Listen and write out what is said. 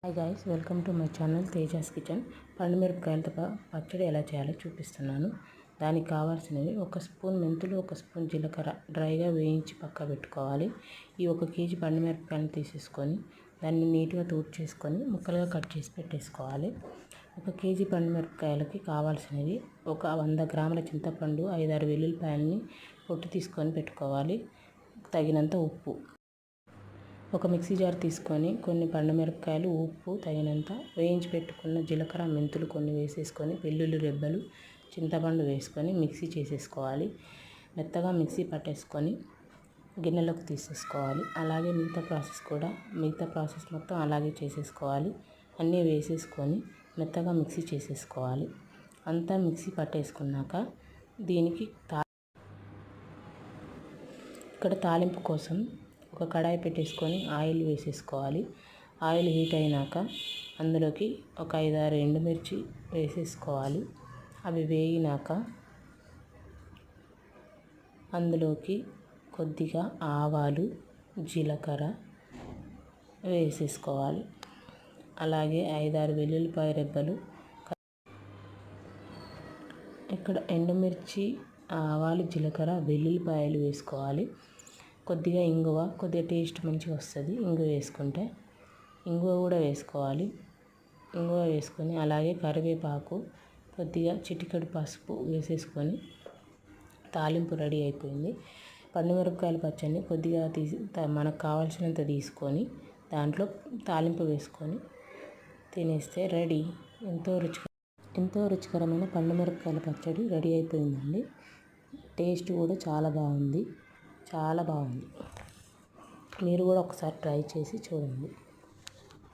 Hi guys, welcome to my channel Tejas kitchen. పండుమిరపకాయలతో పచ్చడి ఎలా చేయాలో చూపిస్తున్నాను. దానికి కావాల్సినవి 1 స్పూన్ మెంతులు, 1 స్పూన్ జీలకర్ర డ్రైగా వేయించి పక్క పెట్టుకోవాలి. ఈ 1 కేజీ పండుమిరపకాయలను తీసేసుకొని దాన్ని నీట్గా చేసుకొని ముక్కలుగా కట్ చేసి పెట్టేసుకోవాలి. 1 కేజీ పండుమిరపకాయలకి కావాల్సినవి 100 గ్రాముల చింతపండు, 5-6 వెల్లుల్లిపాయలని పొట్టు తీసుకొని పెట్టుకోవాలి. తగినంత ఉప్పు. ఒక మిక్సీ జార్ తీసుకొని కొన్ని పండుమిరపకాయలు, ఉప్పు తగినంత, వేయించి పెట్టుకున్న జీలకర్ర, మెంతులు కొన్ని వేసేసుకొని వెల్లుల్లి రెబ్బలు, చింతపండు వేసుకొని మిక్సీ చేసేసుకోవాలి. మెత్తగా మిక్సీ పట్టేసుకొని గిన్నెలోకి తీసేసుకోవాలి. అలాగే మిగతా ప్రాసెస్ మొత్తం అలాగే చేసేసుకోవాలి. అన్నీ వేసేసుకొని మెత్తగా మిక్సీ చేసేసుకోవాలి. అంతా మిక్సీ పట్టేసుకున్నాక దీనికి ఇక్కడ తాలింపు కోసం ఒక కడాయి పెట్టేసుకొని ఆయిల్ వేసేసుకోవాలి. ఆయిల్ హీట్ అయినాక అందులోకి ఒక 5-6 ఎండుమిర్చి వేసేసుకోవాలి. అవి వేగినాక అందులోకి కొద్దిగా ఆవాలు, జీలకర్ర వేసేసుకోవాలి. అలాగే 5-6 వెల్లుల్లిపాయ రెబ్బలు. ఇక్కడ ఎండుమిర్చి, ఆవాలు, జీలకర్ర, వెల్లుల్లిపాయలు వేసుకోవాలి. కొద్దిగా ఇంగువ, కొద్దిగా టేస్ట్ మంచిగా వస్తుంది ఇంగువ వేసుకుంటే. ఇంగువ కూడా వేసుకోవాలి. ఇంగువ వేసుకొని అలాగే కరివేపాకు, కొద్దిగా చిటికెడు పసుపు వేసేసుకొని తాలింపు రెడీ అయిపోయింది. పండుమిరపకాయల పచ్చడిని కొద్దిగా మనకు కావాల్సినంత తీసుకొని దాంట్లో తాలింపు వేసుకొని తినేస్తే రెడీ. ఎంతో రుచికరమైన పండుమిరపకాయల పచ్చడి రెడీ అయిపోయిందండి. టేస్ట్ కూడా చాలా బాగుంది. మీరు కూడా ఒకసారి ట్రై చేసి చూడండి.